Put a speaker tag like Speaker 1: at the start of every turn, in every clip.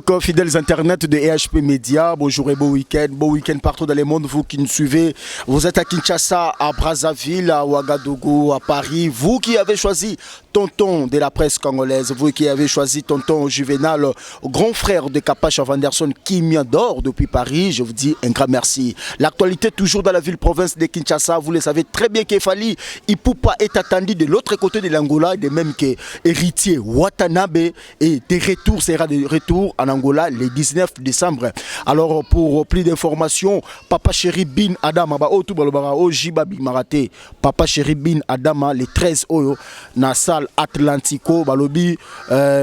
Speaker 1: Donc, fidèles internautes de EHP Média, bonjour et bon week-end partout dans le monde, vous qui nous suivez. Vous êtes à Kinshasa, à Brazzaville, à Ouagadougou, à Paris. Vous qui avez choisi Tonton de la presse congolaise, vous qui avez choisi Tonton Juvenal, grand frère de Kapacha Vanderson, qui m'adore depuis Paris, je vous dis un grand merci. L'actualité toujours dans la ville-province de Kinshasa, vous le savez très bien qu'Efali Ipupa est attendu de l'autre côté de l'Angola, de même que héritier Watanabe, et des retours, sera de retour en Angola le 19 décembre. Alors pour plus d'informations, Papa Chéri Bin Adama, Papa Chéri Bin Adama, le 13 Oyo, na salle Atlantico, Balobi,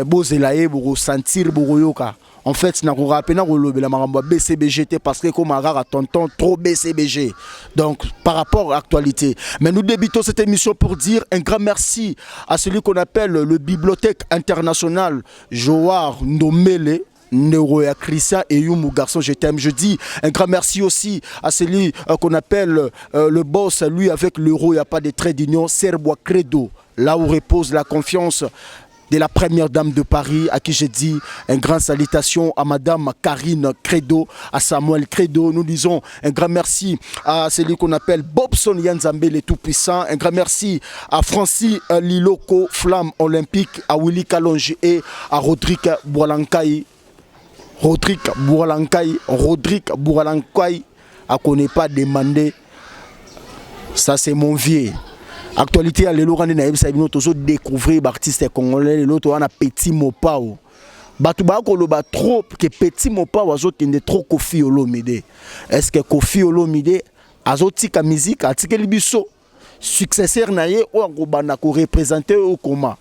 Speaker 1: Bozelae, Boro Sentir, Boroyoka. En fait, je me rappelle que BCBG parce que comme un tonton trop BCBG. Donc, par rapport à l'actualité. Mais nous débutons cette émission pour dire un grand merci à celui qu'on appelle le Bibliothèque internationale Joar Ndomele. Neuroya Christian et Youmou garçon je t'aime. Je dis un grand merci aussi à celui qu'on appelle le boss, lui avec l'euro, il n'y a pas de trait d'union, Serbois Credo, là où repose la confiance de la première dame de Paris, à qui j'ai dit un grand salutation à madame Karine Credo, à Samuel Credo. Nous disons un grand merci à celui qu'on appelle Bobson Yanzambe, le tout-puissant. Un grand merci à Francis Liloko, flamme olympique, à Willy Kalonji et à Rodrigue Boulankay. Rodrigue Bouralankai, à qu'on n'est pas demandé. Ça, c'est mon vieux. Actualité, à l'éloigné, nous avons découvert l'artiste congolais, l'autre, on a Petit Mopao. Batouba, on a trop, que Petit Mopao, on a trop Kofi Olomide. Est-ce que Kofi Olomide a zotika musique, a tika libiso, successeur naye, ou on représenté au coma.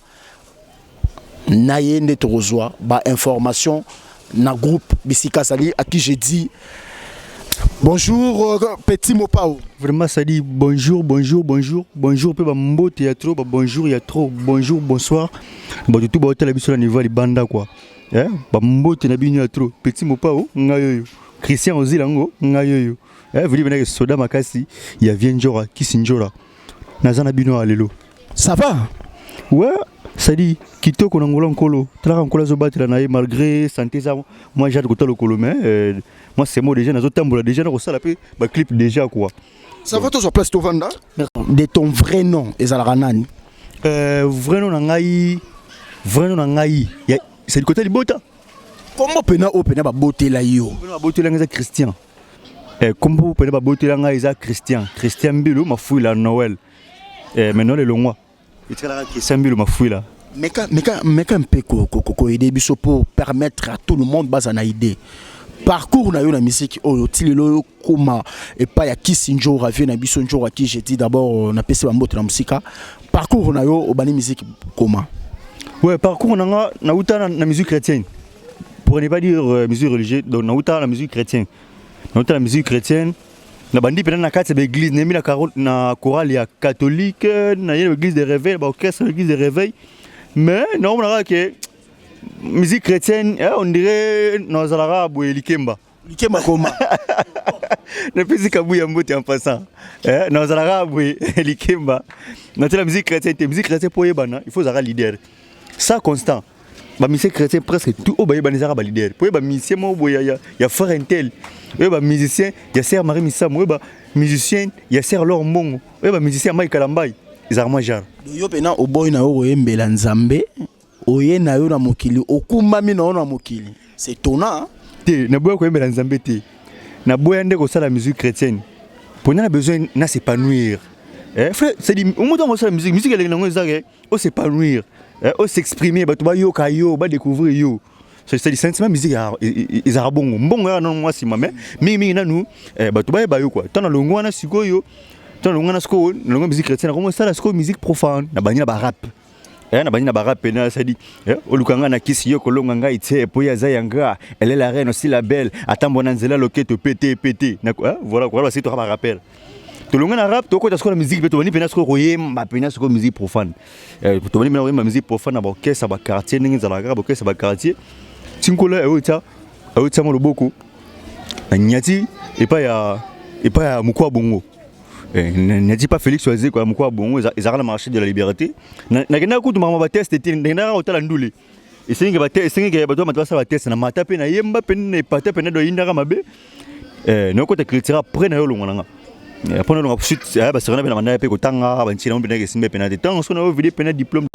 Speaker 1: Naye Netorozwa, ba information. Na groupe Bissika Sali à qui j'ai dit bonjour Petit Mopao.
Speaker 2: Vraiment ça dit bonjour peu mbo théâtre bonjour il y a trop bonjour bonsoir ba tout ba hôtel biso na niveau li banda quoi eh ba mbo te na bino trop Petit Mopao ngayoyo Christian Ozilango ngayoyo eh vous venez que soda makasi il y a Vienjora Kisinjora nazana bino alelo
Speaker 1: ça va
Speaker 2: ouais ça dit kitoko na ngolo nkolo tala nkolo zo batela na malgré santé ça moi j'ai de le colo mais moi c'est moi déjà nazo tambola déjà na sala pe ba clip déjà quoi
Speaker 1: ça va toujours place Tovanda de ton vrai nom ezalaka nani
Speaker 2: vrai nom na ngai c'est du côté du bota
Speaker 1: comment pena ba botela yo
Speaker 2: ba botela nga Christian comment pena ba botela nga za Christian Bilo ma fouille la Noël maintenant le longwa et tu as Christian Bilo ma fouille là.
Speaker 1: Mais quand un peu aider pour permettre à tout le monde bazana idée. Parcours na yo na musique o tilelo koma et pas ya Kisinjo ravie na biso njo qui j'ai dit d'abord na pese bambote na musika. Parcours na yo o bani musique comment?
Speaker 2: Ouais, parcours na uta na musique chrétienne. Pour ne pas dire musique religieuse, donc na uta la musique chrétienne. Na uta la musique chrétienne. Na bandi pena na kati l'église na chorale ya catholique, na l'église de réveil, ba orchestre l'église de réveil. Mais non, on a que musique chrétienne, on dirait nos arabes et Likemba.
Speaker 1: Likemba comment?
Speaker 2: Ne plus qu'Abouya Mbote en passant. Nos arabes et Likemba. Notre la musique chrétienne pour Yébana, il faut avoir leader. Ça constant. La musique chrétienne presque tout au Bayébana les arabes leader. Pour les musiciens, il y a frère Intel. Les musiciens, il y a Sœur Marie Missam. Les musiciens, il y a Sœur Laure Mbongo. Les musiciens, Mike Kalambay. Ils ont genre.
Speaker 1: Yo pena o boy na o yembela nzambe oye na yo na mokili okumami na na mokili c'est étonnant
Speaker 2: te na boya ko yembela nzambe te na boya ndeko sala musique chrétienne pour na besoin na s'épanouir frère c'est dit au moment où on sala musique elle est ngozake o s'épanouir o s'exprimer ba to ba yo ka yo ba découvrir yo c'est dit sentiment musique ils a bongo mbongo na moi si mame mingi na nous ba to ba yo quoi tant na longo na sikoyo. Dans la musique chrétienne, comment ça la musique profane, na bani na rap. Na bani na rap na ça dit olukanga na kisi yo kolonga ite poya zayanga, elle est la reine aussi la belle, atambona nzela loketo pété. Voilà quoi, c'est toi ba rappel. To longa na rap to ko ta la musique beto bani pena sko koyemba pena sko musique profane. To bani na musique profane ba orchestre ba quartier ningi za la rap orchestre ba quartier. Tinkola e ota mo loboko. Nyati et pas ya mukwa bongo. Ne dis pas Félix Oazé quoi, ils ont le marché de la liberté. N'a pas de test, n'a pas de esengi bato matasa batesa na mata pe na yemba pe na epata pe na do indaka mabe noko te critique après na yo longana après na suite ba serena pe na manda pe ko tanga ba ntina mbe na kesimbe pe na de temps so na vide pe na diplôme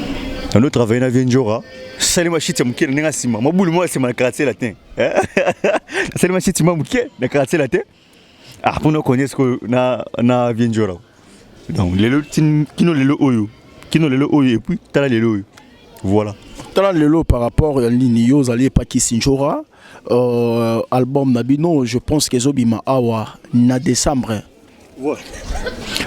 Speaker 2: un autre travail na Vienjora salima shit mukele ninga sima mabulu mo sima na quartier latin salima shit mukele na quartier latin pour nous connaître na Vienjora donc lelo kino lelo oyo et puis tala lelo oyo voilà.
Speaker 1: Tala lelo par rapport à l'Inio, vous allez pas qui Sinjora, album Nabino, je pense que Zobima Awa, na décembre.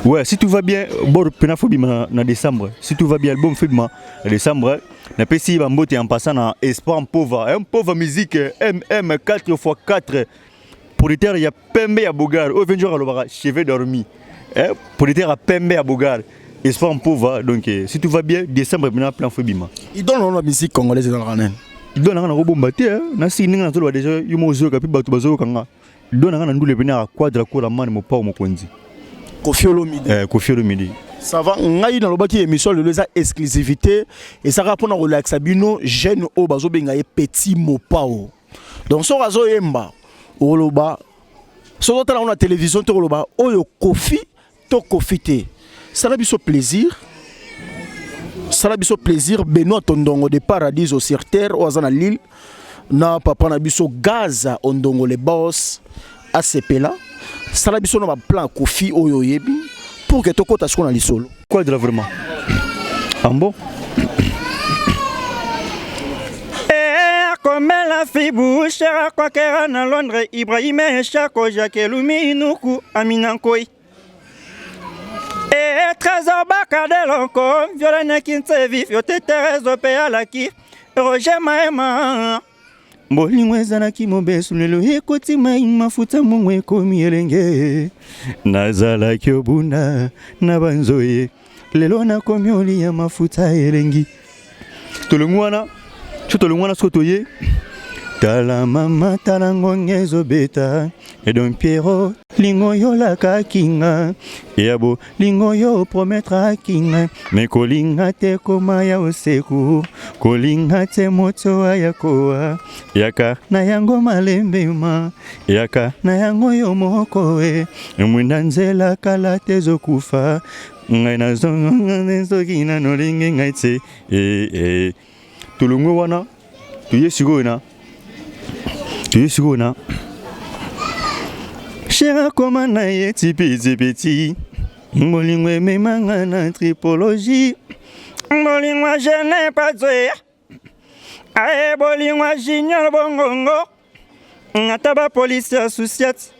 Speaker 2: Ouais, si tout va bien, bon, Penafobima na décembre. Si tout va bien, album Fibma na décembre. Na PC Bambote en passant à Espoir en pauvre musique, MM 4x4. Pour les terres, il y a Pembe à Bogar, au 20 jours à l'Obara, chevet dormi. Pour les terres, à Pembe à Bogar. Espoir en pauvre, donc si tout va bien, décembre, il y a plein de Fobima.
Speaker 1: Ils donnent la musique congolaise dans le Ranen.
Speaker 2: Ils donnent un robot battu, na si ninga na déjà, ils m'ont joué capi batu bazo kanga. Ils donnent un ndou le venir à quadra ko la man mo pa mo konzi.
Speaker 1: Kofi Olomide.
Speaker 2: Kofi Olomide.
Speaker 1: Ça va, ngai dans le baki émission le les exclusivité et ça répond à relax bino jeune o bazo benga petit mopao. Donc so razo yemba oloba so dans la télévision to oloba oyo Kofi to Kofité. Ça n'a biso plaisir. Ça n'a biso plaisir Benoît Tondongo de Paradis au sur terre au azana Lille na papa na biso Gaza ondongo les boss ACP là. Ça n'a biso na plan Kofi oyo yebi pour que toko ta siko na lisolo.
Speaker 2: Quoi de vraiment? Ambo.
Speaker 3: Comme la fibou, chère quoi qu'elle na Londres, Ibrahim et Chako, Jacques Luminuku, Aminankoi. Et trésor bacadel encore, violene kinte vif, yote Thérèse Opéa laki, Roger Maema.
Speaker 2: Bolingo zanaki mobesu lelo ekoti mai mafuta mongwe komi elenge. Nazala kyobuna na banzoye, lelo na komi oli ya mafuta elengi. Tolongwana, tolongwana sotoye. Tala mama tala ngongezo beta. Et donc Pierrot, lingo yo la kakinga. Yabo, lingo yo promettra kinga. Mais kolinga te koma ya oseku. Kolinga te moto ayakoa. Yaka na yango malembe ma. Yaka na yango yo mokoe. Mwinda nzela kala tezo kufa. Ngai na zonga nezo kina no linge ngai te. Tulungu wana. Tuye sigona. Chéra comment naie petit Molingwe memanga na tripologie Molingwa je n'ai pas de Ae bolingwa j'ignore bongongo Nataba police associate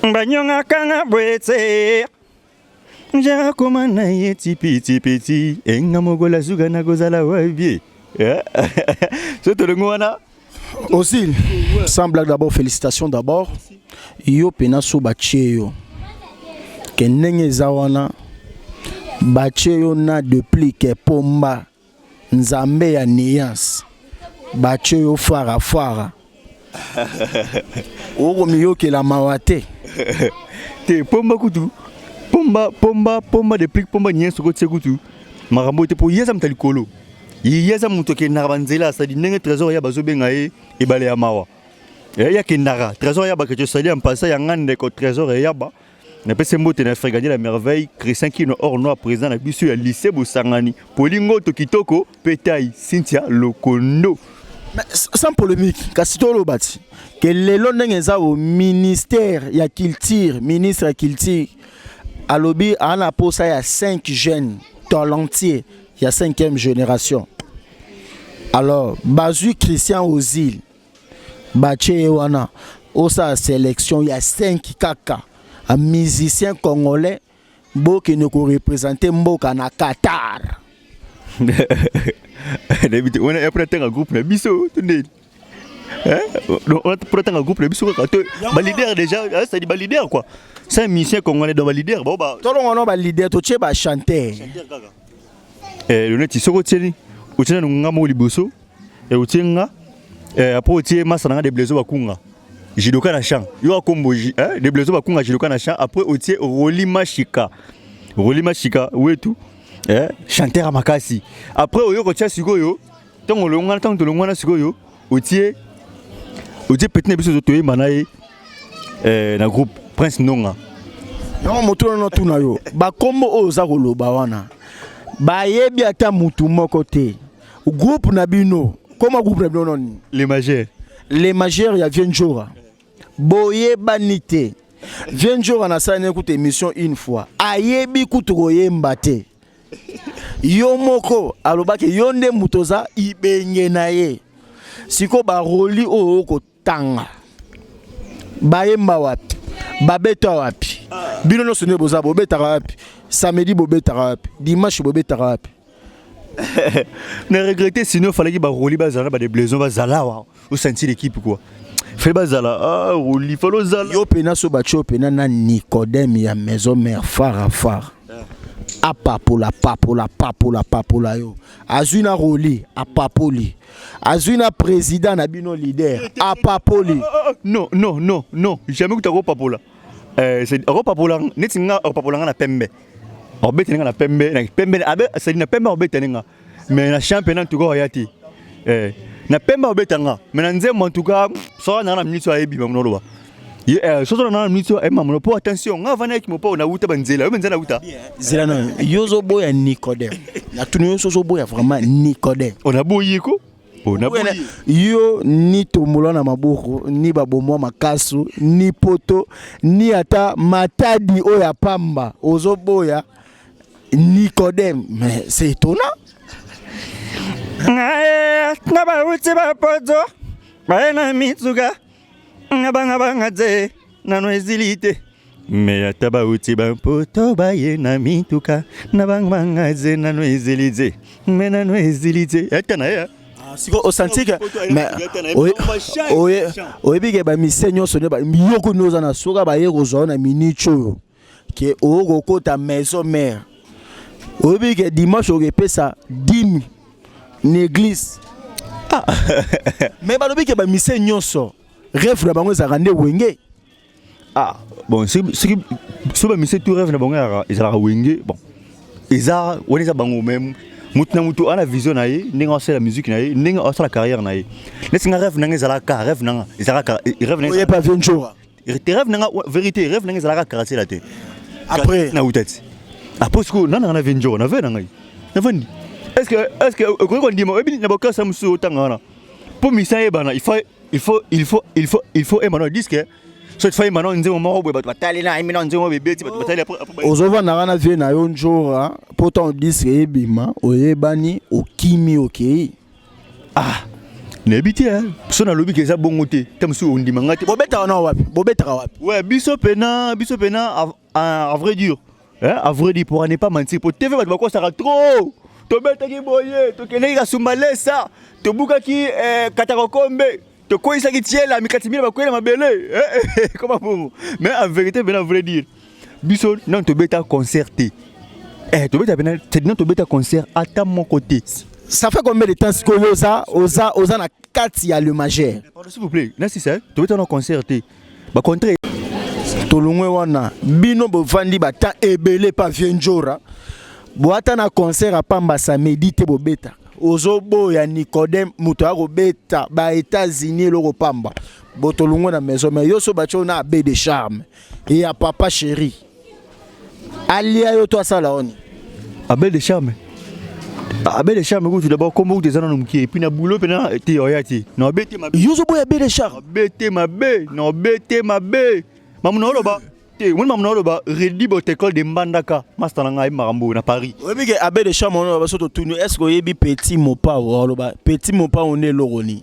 Speaker 2: Banyonga kanga bwete Chéra comment naie petit Enga mogola zuga na gozala wabie C'est le ngwana.
Speaker 1: Aussi, sans blague d'abord, félicitations d'abord. Yo penaso bacheyo. Kenenge zawana. Bacheyo na depuis que pomba. Nzambe ya niance. Bacheyo fara. Oro miyo ke la mawate.
Speaker 2: Te pomba kutu. Pomba depuis pomba niance ko tse kutu. Marambo te po yeza mtalikolo. Yeza mutoke narabanzela sa di nenge trésor ya bazobenga e bale ya mawa. Ya kinara trésor ya ba que tu sali en passant ya ngande ko trésor ya ba. Na pese mbote na faire gagner la merveille Christian qui no or noir présent na bisu ya lycée Bosangani. Polingo to kitoko Petai Cynthia Lokondo.
Speaker 1: Mais sans polémique, kasito lo bati que lelo ndenge za au ministère ya culture, ministre ya culture alobi ana posa ya 5 jeunes talentueux. Il y a 5e génération. Alors, Bazu Christian Ozil, Bache Ewana, Osa sélection, il y a 5 kaka. Un musicien congolais, beau qui nous représente Mboka na Qatar.
Speaker 2: On a pris un groupe, biso, on a pris un groupe, biso, leader déjà, ça dit leader quoi. C'est un musicien congolais dans leader. Bon, bah.
Speaker 1: Tout le monde a leader, tout le monde chanteur.
Speaker 2: Le net isoko tieni utina ngamo liboso e utinga après utie masana de blezo bakunga jidoka na champ yo akombo de blezo bakunga jidoka na champ après utie rolima shika wetu chanteur makasi après oyo ko tia sikoyo tant on l'ongana tant l'ongana sikoyo otie petit na biso zotoye manaye na groupe Prince Nonga
Speaker 1: non moto na tuna yo ba kombo oza koloba wana ba yebi ata mutu moko te groupe na bino comment groupe na bino non les majeurs ya Vienjora boye banité Vienjora na sa écoute émission une fois ayebi kutuko yemba te yo moko alobaki yo nde mutoza ibenge na ye siko ba roli o ko tanga bayemba wapi babeta wapi bino no sone boza bobeta wapi samedi bobeta wapi dimanche bobeta wapi
Speaker 2: na regretter sinon fallait que ba roli bazala ba des blaisons bazala wa au sentir l'équipe quoi fait bazala ah roli falo zala
Speaker 1: yo pena so ba cho pena na Nicodème ya maison mère far a papola yo azuna roli a papoli azuna président na bino leader a papoli
Speaker 2: non jamais que tu papola c'est papola netinga papola na pembe obetenga na pembe abe c'est na pembe obetenga mais na championnat tout go yati na pembe obetanga mais na nzembo en tout cas so na minute ayebi ba mnoloba so na minute e mamulo po attention nga vana ki mo po na uta banzela yo banzela uta
Speaker 1: zela non yozo boya Nicodème na tunu yo so boya vraiment Nicodème
Speaker 2: on a boyi ko
Speaker 1: yo ni tomola na maboko ni babomwa makasu ni poto ni ata matadi oya pamba ozo boya Nicodème mais c'est étonnant
Speaker 3: na ba uti ba pozo ba na mitsuga na banga ze na no ezilite
Speaker 2: mais ataba uti ba poto ba ye na mituka na banga ze na no ezilite mais na no ezilite atana ya
Speaker 1: siko osantika mais oye bige ba misenyo sonne ba miyoko noza na soka ba ye kozona na minicho ke oko kota maison mère oye bige dimanche o pesa 10 l'église mais ba lobike ba misenyo so rêve na bango za rande wenge
Speaker 2: bon so ba mise tout rêve na bango za wenge bon eza woni za bango même mutu ana vision na ye ninga la musique na ye ninga la carrière na ye nesinga rêve nanga za la ka rêve nanga za ka rêve nanga
Speaker 1: oye pas Vienjora
Speaker 2: rêve nanga vérité rêve nanga za la ka la te
Speaker 1: après
Speaker 2: na utati après ce que nana na Vienjora na ve nanga na vendi est-ce que ko ndimo ebi na boka samsu tangana pour misa e bana il faut emano disque so tu fais maintenant nzemo moko boye bato batali na imina nzemo bebeti bato batali après
Speaker 1: ozova na vie na yo njora pourtant disque ebima oyebani okimi okei
Speaker 2: nebiti so na lobi keza bongo te tamsu ondima ngati
Speaker 1: bobeta na wapi
Speaker 2: ouais biso pena à vrai dire à vrai dire pour ne pas mentir pour TV bato bako sera trop to beta ki boye to kenei ka sumbalesa to buka ki katakokombe to koisa ki tiela mikatimila bakwela mabele comment pour mais en vérité ben à vrai dire biso non to beta concerté to beta ben non to beta concert à ta mon côté
Speaker 1: ça fait combien de temps que oza na kati ya le majeur
Speaker 2: s'il vous plaît là si ça to beta non concerté ba contre
Speaker 1: tolongwe wana bino bovandi bata ebele pa Vienjora boata na concert a pamba samedi te bobeta ozobo ya Nicodème muto akobeta ba États-Unis loko pamba botolongwe na maison mais yo so bacho na be de charme et ya papa chéri alia yo to asala oni
Speaker 2: abel de charme ko tout d'abord comme des anons qui et puis na boulot pena ti oyati no bete ma
Speaker 1: yo zo boya be de charme
Speaker 2: bete ma be mamuno loba te mon mamuno loba redi bo école de Mbandaka master na ngai marambo na Paris
Speaker 1: obi ke abe de charme on ba so to tunu est-ce que yebi petit mopa o loba petit mopa on est loroni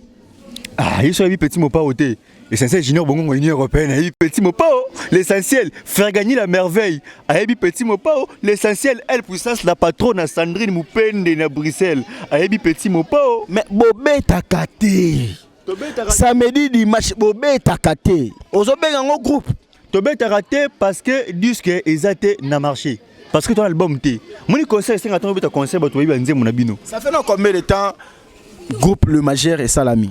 Speaker 2: il so yebi petit mopa o te l'essentiel junior bongo union européenne yebi petit mopa l'essentiel faire gagner la merveille yebi petit mopa l'essentiel elle puissance la patronne Sandrine Mupende na Bruxelles yebi petit mopa
Speaker 1: mais bobeta kate samedi dimanche bobeta kate ozobenga ngo groupe
Speaker 2: Tobeta raté parce que disque ezate na marché parce que ton album té moni concert c'est attends beta concert ba tobi banze mon abino
Speaker 1: ça fait combien de temps groupe Le Majeur et Salami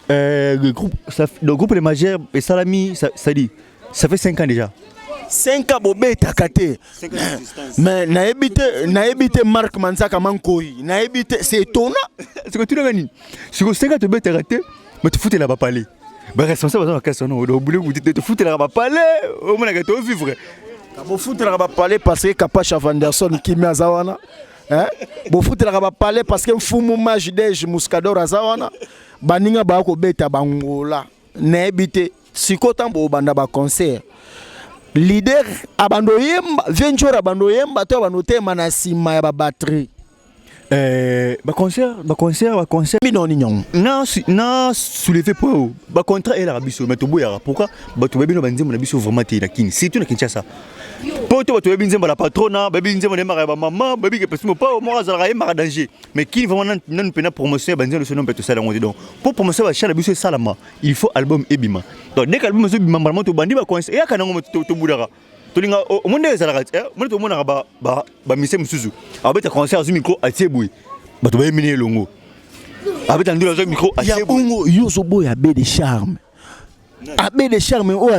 Speaker 2: le groupe le groupe Le Majeur et Salami ça dit ça fait 5 ans déjà
Speaker 1: 5 ans bobeta kate. Mais na évité Marc Manzaka Mankoi. Na évité c'est étonnant.
Speaker 2: C'est que tu l'as gagné. Si vous 5 ans tu beta kate, mais tu fous la parler. Bah responsable dans la question non, au boulot vous te foutre la parler, au moins que tu vivre.
Speaker 1: Bo foutre la parler parce que Kapacha Vanderson qui met azawana. Hein? Bo foutre la parler parce que Fumu Majidej Muscador azawana. Baninga ba ko beta bangola. Na évité sikotan bo banda ba concert. Leader abando yemba venture abando yemba to abanote manasima ya ba batterie
Speaker 2: ba concert
Speaker 1: bino ni nyong
Speaker 2: na soulever point ba contrat et la biso mais to boya pourquoi ba to bino banzembo na biso vraiment te na kin surtout na Kinshasa pour to ba binzembo la patrona ba binzembo na mara ba maman ba bi que parce que pas moi za ra mara danger mais kin vraiment non pena promotion banzembo so non peut ça donc pour promotion ba chala biso salama il faut album ebima donc dès qu'album so bima vraiment to bandi ba concert ya kana ngo to budara tolinga o monde ezalaka monde to mona ba mise musuzu abeta concert zu micro atiebui bato ba emine longo abeta ndula zo micro
Speaker 1: ya bongo yozo boya be de charme o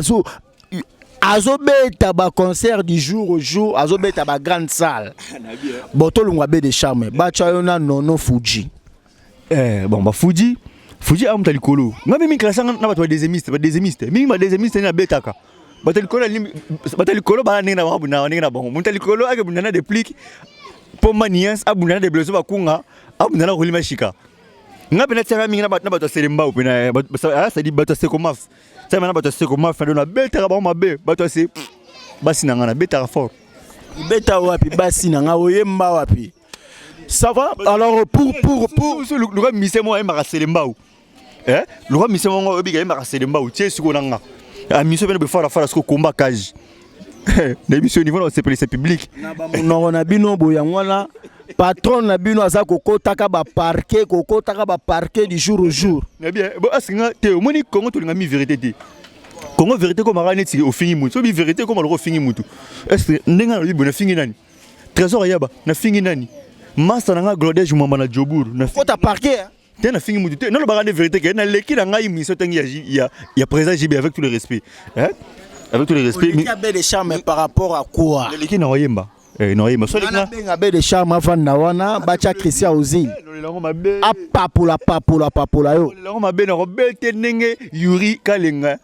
Speaker 1: azo beta ba concert du jour au jour azo beta ba grande salle boto longwa be de charme ba chayona nono Fuji
Speaker 2: bon ba Fuji amuta likolo ngabe mi klasanga na bato ba désémiste na betaka Batalikolo ba nina wabuna nina bon mutalikolo ake bunana de plique pour manias abuna de blezo bakunga abuna rolima shika ngabe na tsama minga na bato selemba opena ça dit bato sekomaf ça mana bato sekomaf na beta ba mabe bato se basi na ngana beta fort
Speaker 1: beta wapi basi na nga oyemba wapi ça va alors pour
Speaker 2: le roi misemo e mara selemba le roi misemo ngo obiga e mara selemba tie suko nanga a mission de faire ce combat cage les missions niveau c'est public
Speaker 1: non na bino boyangwana patron na bino aza kokota ka ba parquet du jour au jour
Speaker 2: na bien bon asinga te moni Congo to linga mi vérité te Congo vérité comme arane ti au fini mutu so bi vérité comme le fini mutu est-ce ndenga na bi na fini nani trésor yaba na fini nani master nga glodage mama na Jobour na
Speaker 1: kota parquet
Speaker 2: t'es na fini mutu non le bagane vérité que na leki na ngai mission tangi ya présent JB avec tout le respect hein avec tout le respect
Speaker 1: il y a bel de charme par rapport à quoi
Speaker 2: leki na oyemba non oyemba so leki
Speaker 1: na bel de charme avant na wana bacha Christian Ozil a papula yo
Speaker 2: le mabe na robete nenge Yuri Kalenga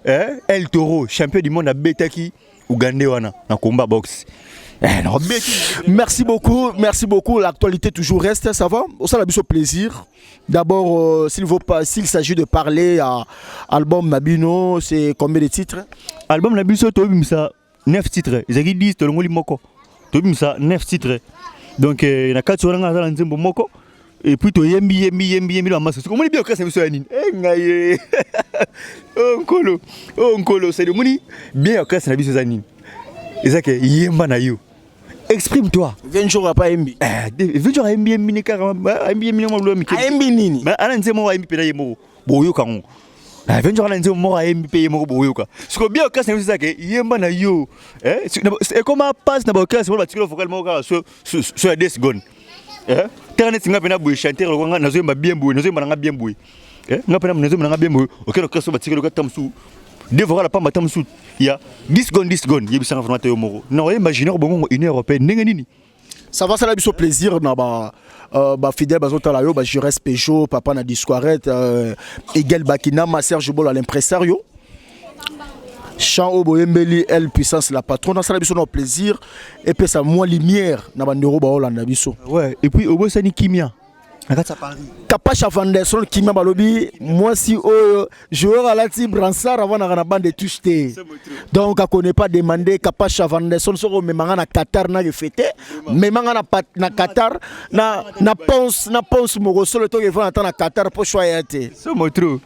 Speaker 2: El Toro champion du monde a betaki Ougandais wana na combat boxe.
Speaker 1: Merci beaucoup. L'actualité toujours reste, ça va? Ça a eu plaisir. D'abord, s'il s'agit de parler à album Nabino, c'est combien de titres?
Speaker 2: Album Nabino, tu as 9 titres. Ils ont dit 10, tu as 9 titres. Donc, il y a 4 sur moko. Et puis, tu as yembi la masse. Comment est bien que ça me soit oh, Nkolo, c'est le moni. Bien que ça me soit nini. Et ça que yemba na yo. Exprime-toi.
Speaker 1: 20 jours à pas MB.
Speaker 2: 20 jours à MB ni caramba, MB ni mo lo mi.
Speaker 1: MB nini?
Speaker 2: Mais ala nzemo wa MB pena yemo. Boyo kango. 20 jours ala nzemo wa MB pe yemo boyo ka. Ce que bien que ça ça que yemba na yo. Et comment passe na ba classe ba tikolo vocal mo ka so 10 secondes. Ternet nga pena boyo chanter lo nga nazo yemba bien boyo, nazo yemba nga bien boyo. Nga pena nazo yemba nga bien boyo. OK le classe ba tikolo ka tamsu. Devant la pamba tamsu. Il y a 10 secondes, il y a 10 secondes. Non, imaginez bon une européenne nini.
Speaker 1: Ça va, ça a eu plaisir na ba fidèle bazota la yo ba je reste Peugeot papa na disquarette Egel Bakina ma Serge Bol à l'impresario. Chant au boyembeli elle puissance la patronne ça a eu plaisir et puis ça moins lumière na bandero ba Hollande biso.
Speaker 2: Ouais, et puis au bout ça ni kimia.
Speaker 1: Kapacha Vanderson qui m'a balobi moi si joueur à la team Bransard avant na bande de touche donc on connaît pas demander Kapacha Vanderson sur me manga na Qatar na fêté me manga na Qatar na pense mo solo to va na Qatar pour choisir té
Speaker 2: c'est mo trop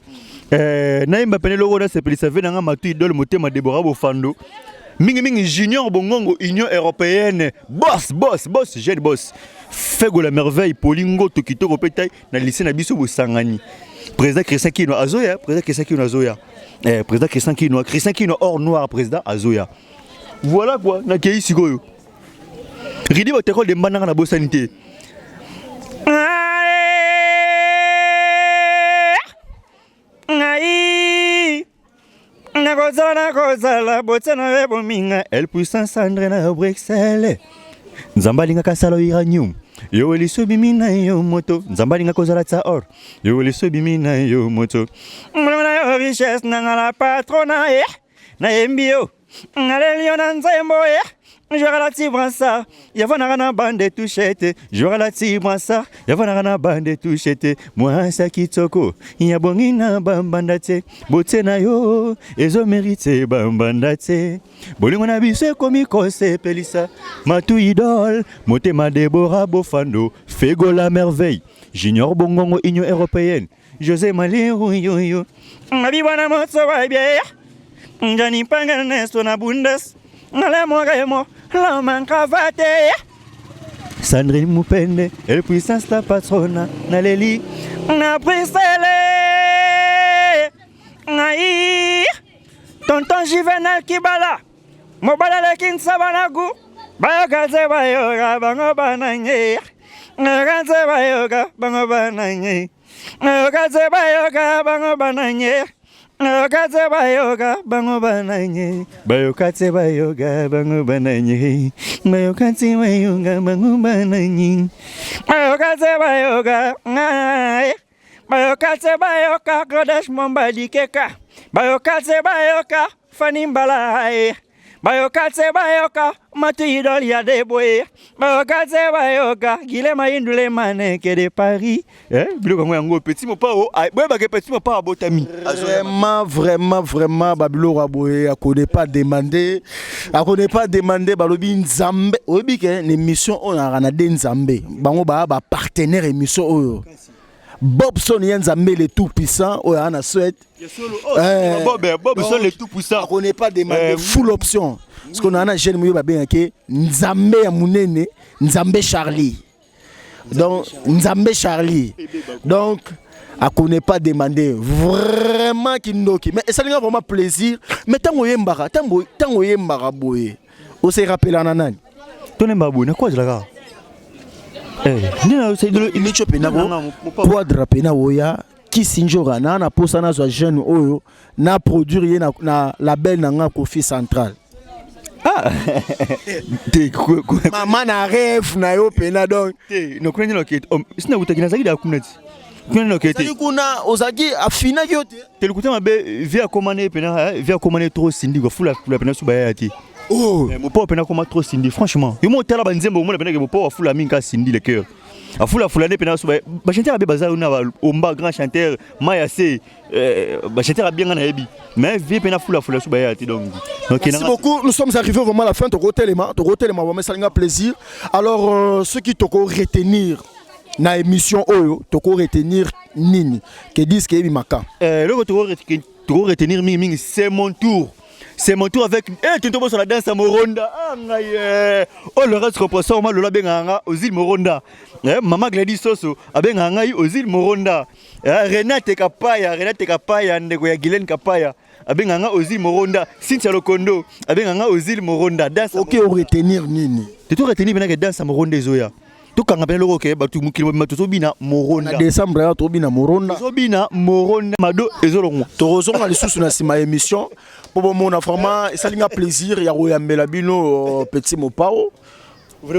Speaker 2: na imba pene logo na sepeli ça vena nga matu idole motema Deborah Bofando mingi junior bongongo Union européenne boss jeune boss Fego la merveille Polingo Tokito Kopetaï na lycée na biso Bosangani président Christian Kino Azoya président Christian Kino or noir président Azoya voilà quoi na kei sikoyo Ridi Boteko de mbana na bosanité
Speaker 3: nakozala botsana we bominga el puissance andre na Bruxelles nzamba linga kasala uranium yo eliso bimina yo moto nzamba linga kozala tsa or yo eliso bimina yo moto mwana yo richesse nangala patrona na embio ngalelio na nzembo Jouera la tibrassa, yavana na bande touchette. Jouera la tibrassa, yavana na bande touchette. Moi sa kitoko, yabongina bambandate. Bote na yo, ezo mérite bambandate. Bolingo na bise komi kose pelissa. Matu idole, motema Deborah Bofando. Fego la merveille, junior bongongo union européenne. José Malero yo yo. Mabibana motso wa bien. Njani panga nesto na bundes. Nalemoremo, la mancavate. Sandrine Moupende, elle puissance la patrona. Naleli, na Priscelle. Naï, tonton Juvenal Kibala. Mobala le kinsabanagu. Bayokaze bayoga, bango bananye. Nagaze bayoga, bango bananye. Nagaze bayoga, bango bananye. Katse bayoga bango bananye bayokatse bayoga bango bananye bayokatse bayoga bango bananye bayokatse bayoga ngai bayokatse bayoga Kodesh Mombadi Keka bayokatse bayoga Fanimbala bayokatse bayoga Matu idol ya deboye bayokatse bayoga Gilema indule maneke de Paris biloko yango petit mopao boye ba petit mopao botami
Speaker 1: vraiment babilo raboye akone pas demander balobi nzambe oyebi ke ne mission on a na de nzambe bango ba partenaire émission oyo Bobson Nzambe le tout puissant oyo ana souhaite
Speaker 2: Bobson le tout puissant
Speaker 1: on n'est pas demandé full option parce qu'on a un jeune moyo ba bien ke Nzambe ya munene Nzambe Charlie donc Nzambe Charlie donc à connaît pas demandé vraiment kindoki mais ça lui a vraiment plaisir mais tango yembara boye on se rappelle ananani
Speaker 3: tone mbabu na quoi là
Speaker 1: nina il chope na quadra pena oya kisinjora na posa na zo jeune oyo na produire na label na Kofi Central maman na rêve na yo pena donc
Speaker 3: no kwenye loket sina utakina zaidi ya kumnati kwenye loket
Speaker 1: kuna ozaki afina yote
Speaker 3: telikuta mabe via komane pena via komane trop sindi ko fula pena suba yati
Speaker 1: oh
Speaker 3: mon papa pena comment trop sindi franchement yo mo tela banzembo mo pena ke mon papa fula minka sindi le cœur a fula ne pena suba ba chanteur be bazar na omba grand chanteur Mayase ba chanteur bien na yebi mais vie pena fula suba yati donc
Speaker 1: merci beaucoup nous sommes arrivés vraiment à la fin de Rotelema vraiment ça a plaisir alors ceux qui toko retenir na émission oyo toko retenir nini que disent que bimaka
Speaker 3: le toko retenir ming c'est mon tour avec tu tombes sur la danse à Moronda oh le reste représente moi le benganga aux îles Moronda maman Gladys Soso abenganga aux îles Moronda Renate Kapaya ndeko ya Guylaine Kapaya abenganga aux îles Moronda Cynthia Lokondo abenganga aux îles Moronda danse
Speaker 1: OK on retenir nini
Speaker 3: tu retenir bena que danse à Moronda zoya tout quand appelle le ke batu mukilo matoso bina Moronda
Speaker 1: décembre ya to bina Moronda
Speaker 3: mado ezolongo
Speaker 1: torozonga lisusu na sima émission pour mon vraiment ça linga plaisir ya koyambela bino petit mopao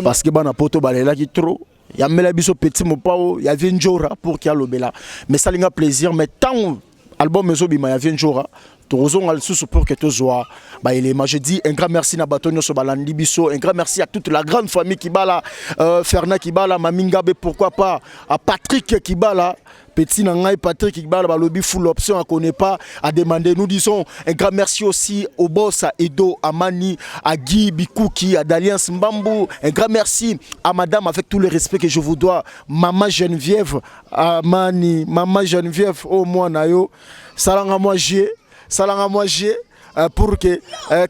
Speaker 1: parce que bana poto balela ki trop ya mela biso petit mopao ya Vienjora pour qu'il y a lobela mais ça linga plaisir mais tant album ezobima ya Vienjora torozonga lisusu pour que tozoa ba élément je dis un grand merci na batonyo so balandi biso un grand merci à toute la grande famille Kibala Fernand Kibala Mamingabe pourquoi pas à Patrick Kibala petit nangai Patrick Kibala balobi full option à connaît pas à demander nous disons un grand merci aussi au boss à Edo Amani à Guy Bikuki à d'Alliance Mbambu un grand merci à madame avec tout le respect que je vous dois maman Geneviève Amani maman Geneviève au moi nayo salanga moi j'ai pour que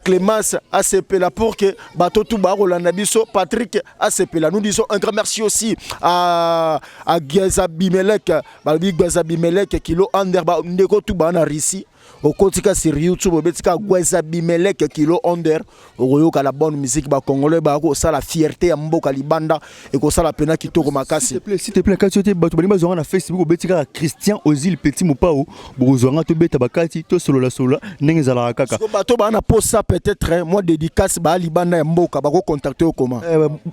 Speaker 1: Clémence ACP là pour que bateau tout baro la nabiso Patrick ACP là nous disons un grand merci aussi à Gazabimelek Balbi Gazabimelek kilo under ba ndeko tout bana risi okotika sur YouTube obetika Gweza Bimelek kilo under okoyoka la bonne musique ba congolais ba ko ça la fierté ya mboka libanda et ko ça la pena kitoko makasi.
Speaker 2: S'il te plaît, quand tu es bato bani bazonga na Facebook obetika Christian Ozil Petit Mopao bozonga to beta bakati to solo la sola ndenge zala kaka.
Speaker 1: So bato ba na post ça peut-être moi dédicace ba libanda ya mboka ba ko contacter comment?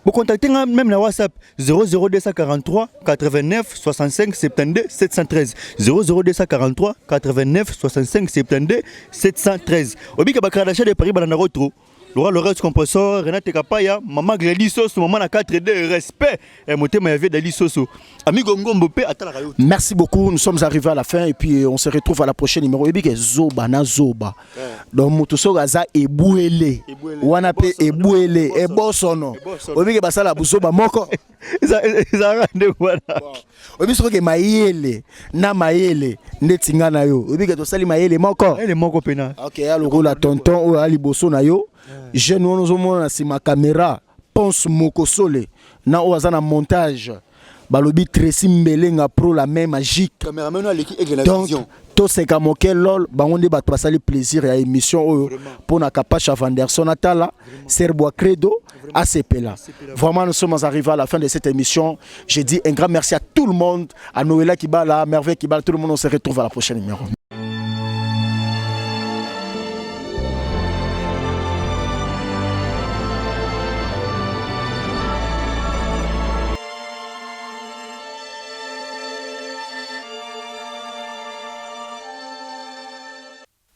Speaker 2: Vous contactez même na WhatsApp 00243 89 65 72 713 00243 89 65 72 713. Obi ka bakradasha de Paris balana retro. Laura Lorette Compressor, Renate Kapaya, Maman Glady Soso, Maman na 4D, respect. Et Motema Yavé Dali Soso. Amigo Ngombope, Atala Rayo.
Speaker 1: Merci beaucoup, nous sommes arrivés à la fin et puis on se retrouve à la prochaine numéro. Et puis Zoba na Zoba. Donc Motoso Gaza Ebouele. Wanape Ebouele. Ebosono. Obi ke basala Zoba moko.
Speaker 2: Ils ont voilà.
Speaker 1: Obi soko ke Mayele na Mayele netinga na yo. Obi ke to sali Mayele moko.
Speaker 2: Elle est moko pena.
Speaker 1: OK, alors la tonton ou ali boso na yo. Je nous sommes sur ma caméra pense Mokosole na oazana montage balobi Tracy Mbelenga pro la main magique
Speaker 2: Cameraman a l'équipe avec la
Speaker 1: donc
Speaker 2: vision.
Speaker 1: to seka moke lol bangonde ba pasali plaisir ya émission oyo pour na Kapacha Vanderson Atala Serboa Credo ACPLA. Vraiment nous sommes arrivés à la fin de cette émission. Je dis un grand merci à tout le monde, à Noëlla Kibala, Merveille Kibala, tout le monde, on se retrouve à la prochaine numéro.